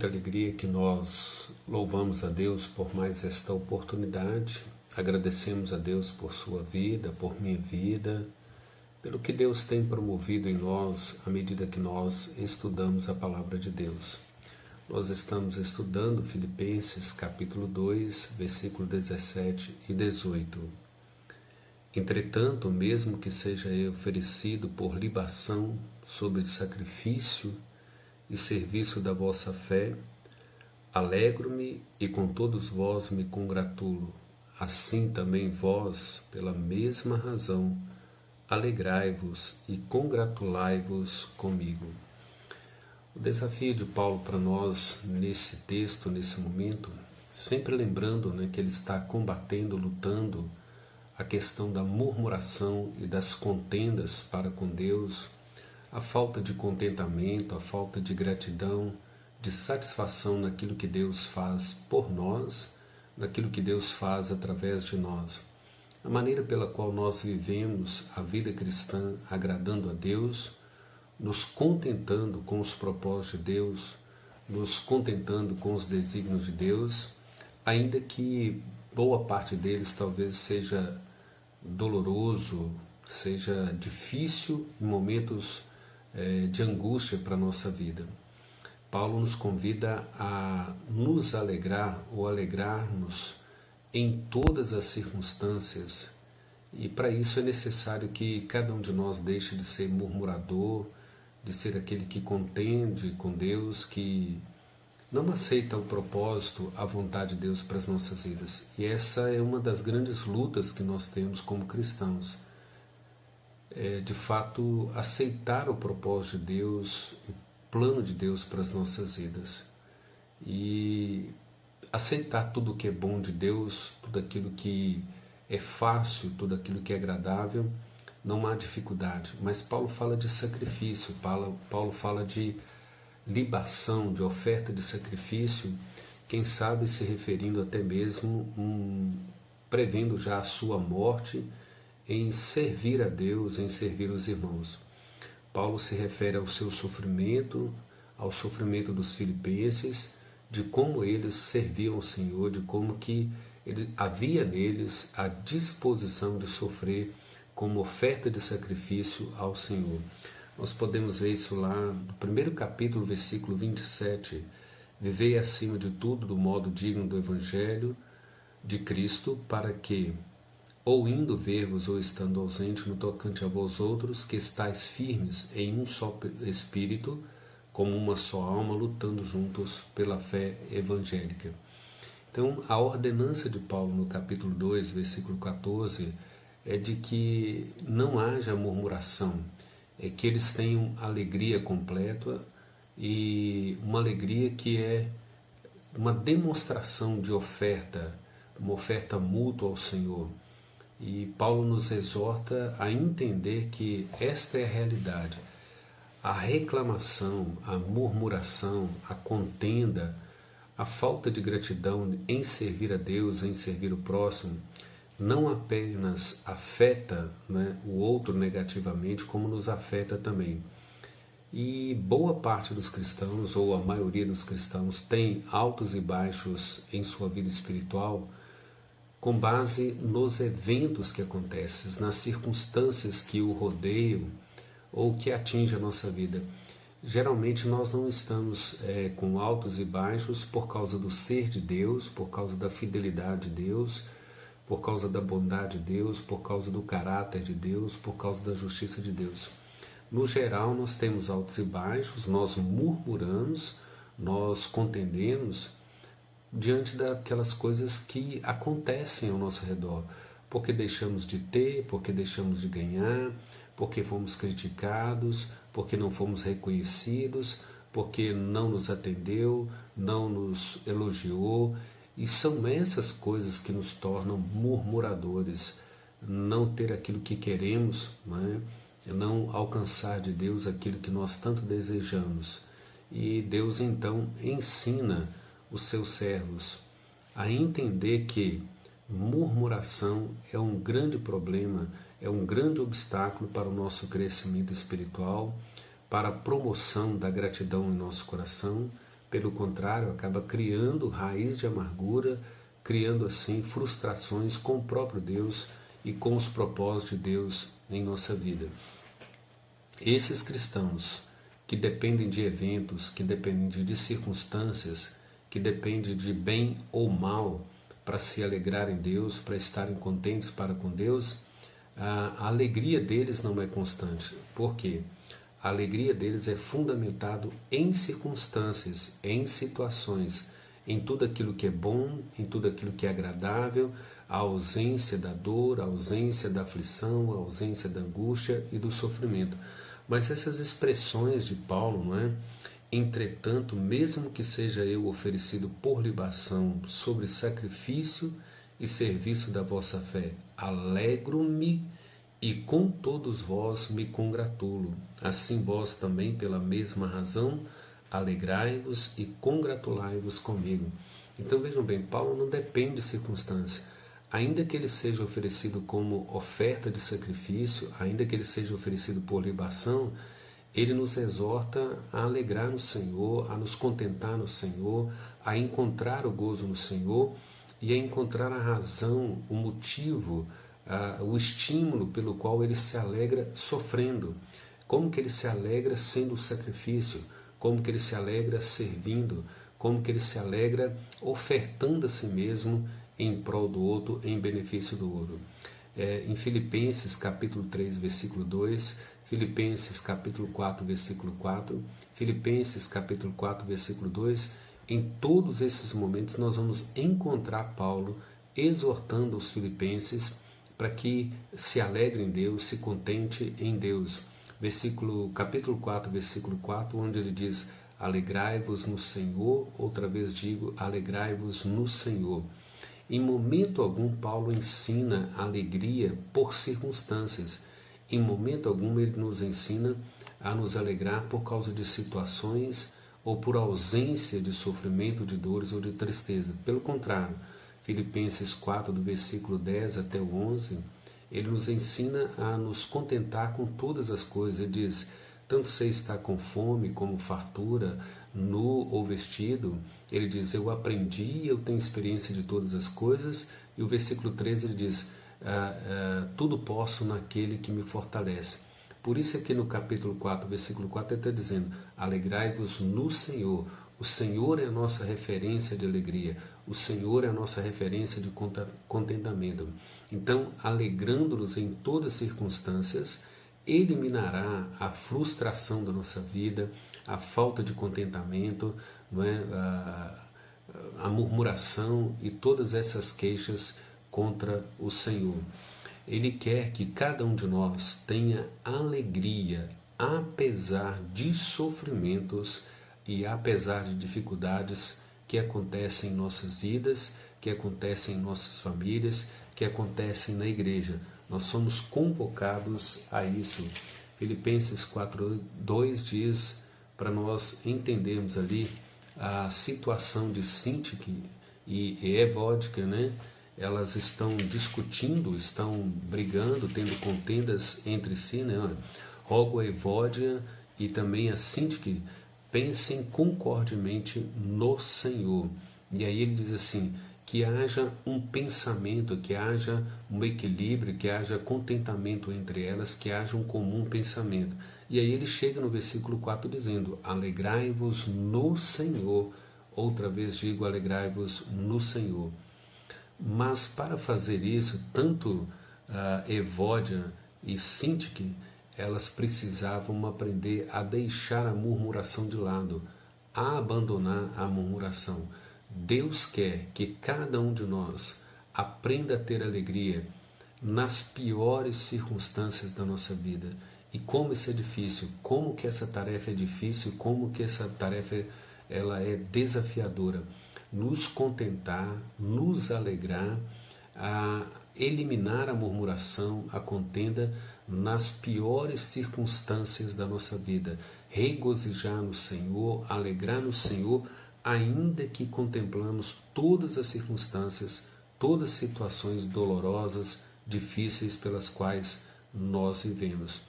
muita alegria que nós louvamos a Deus por mais esta oportunidade, agradecemos a Deus por sua vida, por minha vida, pelo que Deus tem promovido em nós à medida que nós estudamos a Palavra de Deus. Nós estamos estudando Filipenses capítulo 2, versículo 17 e 18. Entretanto, mesmo que seja oferecido por libação sobre sacrifício e serviço da vossa fé, alegro-me e com todos vós me congratulo. Assim também vós, pela mesma razão, alegrai-vos e congratulai-vos comigo. O desafio de Paulo para nós nesse texto, nesse momento, sempre lembrando que ele está combatendo, lutando a questão da murmuração e das contendas para com Deus, a falta de contentamento, a falta de gratidão, de satisfação naquilo que Deus faz por nós, naquilo que Deus faz através de nós. A maneira pela qual nós vivemos a vida cristã agradando a Deus, nos contentando com os propósitos de Deus, nos contentando com os desígnios de Deus, ainda que boa parte deles talvez seja doloroso, seja difícil em momentos de angústia para a nossa vida. Paulo nos convida a nos alegrar ou alegrarmos em todas as circunstâncias, e para isso é necessário que cada um de nós deixe de ser murmurador, de ser aquele que contende com Deus, que não aceita o propósito, a vontade de Deus para as nossas vidas. E essa é uma das grandes lutas que nós temos como cristãos. É, de fato, aceitar o propósito de Deus, o plano de Deus para as nossas vidas. E aceitar tudo o que é bom de Deus, tudo aquilo que é fácil, tudo aquilo que é agradável, não há dificuldade. Mas Paulo fala de sacrifício, Paulo fala de libação, de oferta de sacrifício, quem sabe se referindo até mesmo, prevendo já a sua morte, em servir a Deus, em servir os irmãos. Paulo se refere ao seu sofrimento, ao sofrimento dos filipenses, de como eles serviam ao Senhor, de como que havia neles a disposição de sofrer como oferta de sacrifício ao Senhor. Nós podemos ver isso lá no primeiro capítulo, versículo 27. Vivei acima de tudo do modo digno do Evangelho de Cristo, para que, ou indo ver-vos ou estando ausente no tocante a vós outros, que estáis firmes em um só Espírito, como uma só alma, lutando juntos pela fé evangélica. Então, a ordenança de Paulo no capítulo 2, versículo 14, é de que não haja murmuração, é que eles tenham alegria completa, e uma alegria que é uma demonstração de oferta, uma oferta mútua ao Senhor. E Paulo nos exorta a entender que esta é a realidade. A reclamação, a murmuração, a contenda, a falta de gratidão em servir a Deus, em servir o próximo, não apenas afeta o outro negativamente, como nos afeta também. E boa parte dos cristãos, ou a maioria dos cristãos, tem altos e baixos em sua vida espiritual, com base nos eventos que acontecem, nas circunstâncias que o rodeiam ou que atingem a nossa vida. Geralmente nós não estamos com altos e baixos por causa do ser de Deus, por causa da fidelidade de Deus, por causa da bondade de Deus, por causa do caráter de Deus, por causa da justiça de Deus. No geral, nós temos altos e baixos, nós murmuramos, nós contendemos diante daquelas coisas que acontecem ao nosso redor, porque deixamos de ter, porque deixamos de ganhar, porque fomos criticados, porque não fomos reconhecidos, porque não nos atendeu, não nos elogiou. E são essas coisas que nos tornam murmuradores, não ter aquilo que queremos, não alcançar de Deus aquilo que nós tanto desejamos. E Deus então ensina os seus servos a entender que murmuração é um grande problema, é um grande obstáculo para o nosso crescimento espiritual, para a promoção da gratidão em nosso coração, Pelo contrário, acaba criando raiz de amargura, criando assim frustrações com o próprio Deus e com os propósitos de Deus em nossa vida. Esses cristãos que dependem de eventos, que dependem de circunstâncias, que dependem de bem ou mal para se alegrar em Deus, para estarem contentes para com Deus, a alegria deles não é constante. Por quê? A alegria deles é fundamentado em circunstâncias, em situações, em tudo aquilo que é bom, em tudo aquilo que é agradável, a ausência da dor, a ausência da aflição, a ausência da angústia e do sofrimento. Mas essas expressões de Paulo, não é? Entretanto, mesmo que seja eu oferecido por libação sobre sacrifício e serviço da vossa fé, alegro-me e com todos vós me congratulo. Assim vós também, pela mesma razão, alegrai-vos e congratulai-vos comigo. Então vejam bem, Paulo não depende de circunstância. Ainda que ele seja oferecido como oferta de sacrifício, ainda que ele seja oferecido por libação, ele nos exorta a alegrar no Senhor, a nos contentar no Senhor, a encontrar o gozo no Senhor e a encontrar a razão, o motivo, o estímulo pelo qual ele se alegra sofrendo. Como que ele se alegra sendo o sacrifício, como que ele se alegra servindo, como que ele se alegra ofertando a si mesmo em prol do outro, em benefício do outro. Em Filipenses capítulo 3, versículo 2, Filipenses capítulo 4, versículo 4, Filipenses capítulo 4, versículo 2, em todos esses momentos nós vamos encontrar Paulo exortando os filipenses para que se alegre em Deus, se contente em Deus. Capítulo 4, versículo 4, onde ele diz: alegrai-vos no Senhor, outra vez digo, alegrai-vos no Senhor. Em momento algum Paulo ensina alegria por circunstâncias. Em momento algum ele nos ensina a nos alegrar por causa de situações ou por ausência de sofrimento, de dores ou de tristeza. Pelo contrário, Filipenses 4, do versículo 10 até o 11, ele nos ensina a nos contentar com todas as coisas. Ele diz: tanto sei estar com fome como fartura, nu ou vestido. Ele diz: eu aprendi, eu tenho experiência de todas as coisas. E o versículo 13 ele diz: tudo posso naquele que me fortalece. Por isso aqui no capítulo 4, versículo 4, ele está dizendo: alegrai-vos no Senhor. O Senhor é a nossa referência de alegria. O Senhor é a nossa referência de contentamento. Então, alegrando-nos em todas as circunstâncias, eliminará a frustração da nossa vida, a falta de contentamento, não é? A murmuração e todas essas queixas contra o Senhor. Ele quer que cada um de nós tenha alegria, apesar de sofrimentos e apesar de dificuldades que acontecem em nossas vidas, que acontecem em nossas famílias, que acontecem na igreja. Nós somos convocados a isso. Filipenses 4:2 diz para nós entendermos ali a situação de Sintique e Evódica, né? Elas estão discutindo, estão brigando, tendo contendas entre si, né? Rogo a Evódia e também a Sintique, pensem concordemente no Senhor. E aí ele diz assim: que haja um pensamento, que haja um equilíbrio, que haja contentamento entre elas, que haja um comum pensamento. E aí ele chega no versículo 4 dizendo: alegrai-vos no Senhor. Outra vez digo, alegrai-vos no Senhor. Mas para fazer isso, tanto Evódia e Sintique, elas precisavam aprender a deixar a murmuração de lado, a abandonar a murmuração. Deus quer que cada um de nós aprenda a ter alegria nas piores circunstâncias da nossa vida. E como isso é difícil, como que essa tarefa é difícil, como que essa tarefa ela é desafiadora. Nos contentar, nos alegrar, a eliminar a murmuração, a contenda nas piores circunstâncias da nossa vida. Regozijar no Senhor, alegrar no Senhor, ainda que contemplamos todas as circunstâncias, todas as situações dolorosas, difíceis pelas quais nós vivemos.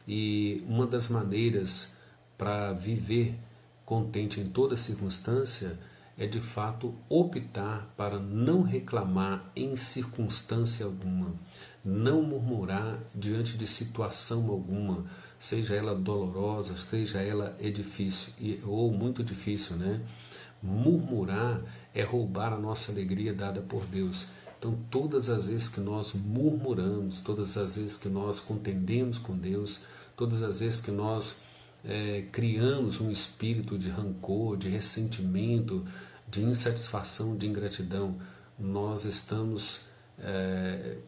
E uma das maneiras para viver contente em toda circunstância é de fato optar para não reclamar em circunstância alguma, não murmurar diante de situação alguma, seja ela dolorosa, seja ela difícil ou muito difícil, né? Murmurar é roubar a nossa alegria dada por Deus. Então, todas as vezes que nós murmuramos, todas as vezes que nós contendemos com Deus, todas as vezes que nós criamos um espírito de rancor, de ressentimento, de insatisfação, de ingratidão, nós estamos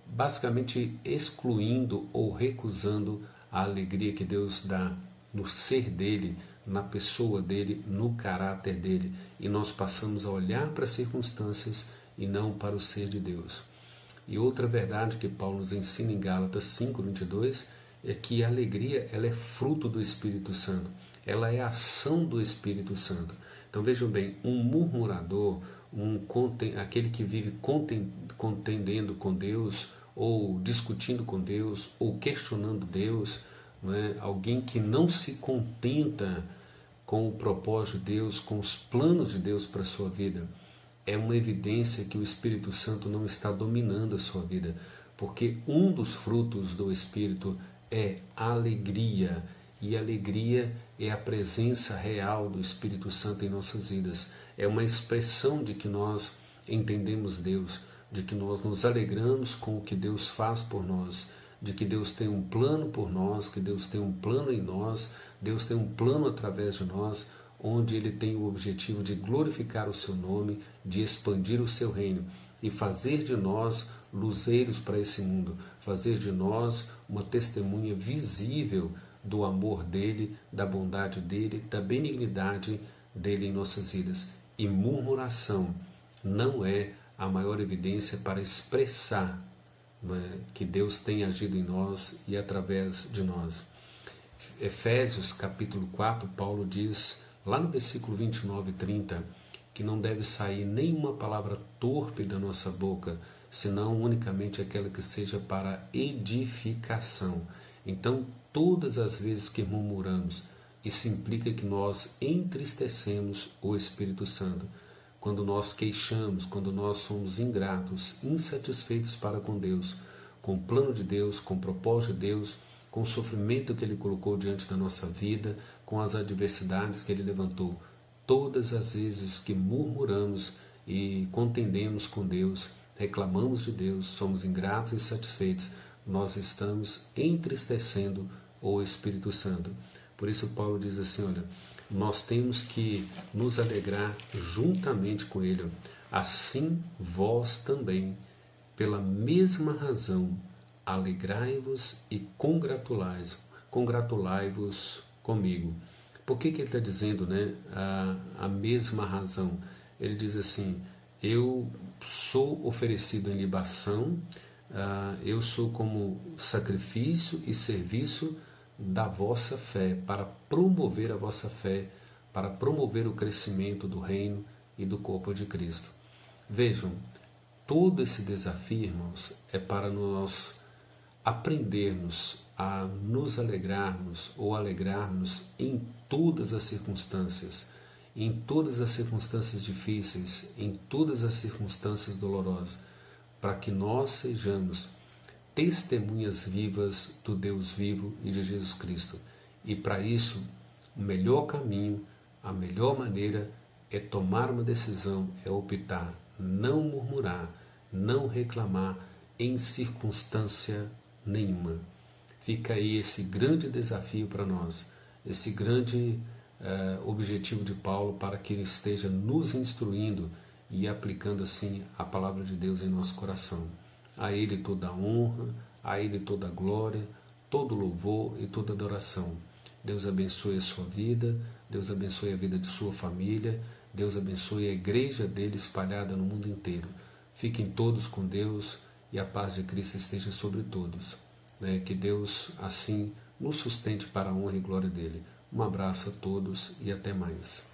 basicamente excluindo ou recusando a alegria que Deus dá no ser dele, na pessoa dele, no caráter dele, e nós passamos a olhar para as circunstâncias e não para o ser de Deus. E outra verdade que Paulo nos ensina em Gálatas 5:22 é que a alegria ela é fruto do Espírito Santo, ela é a ação do Espírito Santo. Então vejam bem, um murmurador, aquele que vive contendendo com Deus, ou discutindo com Deus, ou questionando Deus, não é? Alguém que não se contenta com o propósito de Deus, com os planos de Deus para a sua vida, é uma evidência que o Espírito Santo não está dominando a sua vida, porque um dos frutos do Espírito é a alegria, e a alegria é a presença real do Espírito Santo em nossas vidas, é uma expressão de que nós entendemos Deus, de que nós nos alegramos com o que Deus faz por nós, de que Deus tem um plano por nós, que Deus tem um plano em nós, Deus tem um plano através de nós, onde Ele tem o objetivo de glorificar o Seu nome, de expandir o Seu reino e fazer de nós luzeiros para esse mundo, fazer de nós uma testemunha visível do amor dEle, da bondade dEle, da benignidade dEle em nossas vidas. E murmuração não é a maior evidência para expressar que Deus tem agido em nós e através de nós. Efésios capítulo 4, Paulo diz, lá no versículo 29 e 30, que não deve sair nenhuma palavra torpe da nossa boca, senão unicamente aquela que seja para edificação. Então, todas as vezes que murmuramos, isso implica que nós entristecemos o Espírito Santo. Quando nós queixamos, quando nós somos ingratos, insatisfeitos para com Deus, com o plano de Deus, com o propósito de Deus, com o sofrimento que Ele colocou diante da nossa vida, com as adversidades que Ele levantou. Todas as vezes que murmuramos e contendemos com Deus, reclamamos de Deus, somos ingratos e insatisfeitos, nós estamos entristecendo o Espírito Santo. Por isso Paulo diz assim, olha, nós temos que nos alegrar juntamente com Ele. Assim vós também, pela mesma razão, alegrai-vos e congratulai-vos comigo. Por que ele está dizendo, né, a mesma razão? Ele diz assim, eu sou oferecido em libação, eu sou como sacrifício e serviço da vossa fé, para promover a vossa fé, para promover o crescimento do reino e do corpo de Cristo. Vejam, todo esse desafio, irmãos, é para nós aprendermos a nos alegrarmos ou alegrarmos em todas as circunstâncias difíceis, em todas as circunstâncias dolorosas, para que nós sejamos testemunhas vivas do Deus vivo e de Jesus Cristo. E para isso, o melhor caminho, a melhor maneira é tomar uma decisão, é optar, não murmurar, não reclamar em circunstância nenhuma. Fica aí esse grande desafio para nós, esse grande objetivo de Paulo para que ele esteja nos instruindo e aplicando assim a palavra de Deus em nosso coração. A Ele toda a honra, a Ele toda a glória, todo louvor e toda adoração. Deus abençoe a sua vida, Deus abençoe a vida de sua família, Deus abençoe a igreja dele espalhada no mundo inteiro. Fiquem todos com Deus e a paz de Cristo esteja sobre todos. Que Deus assim nos sustente para a honra e glória dele. Um abraço a todos e até mais.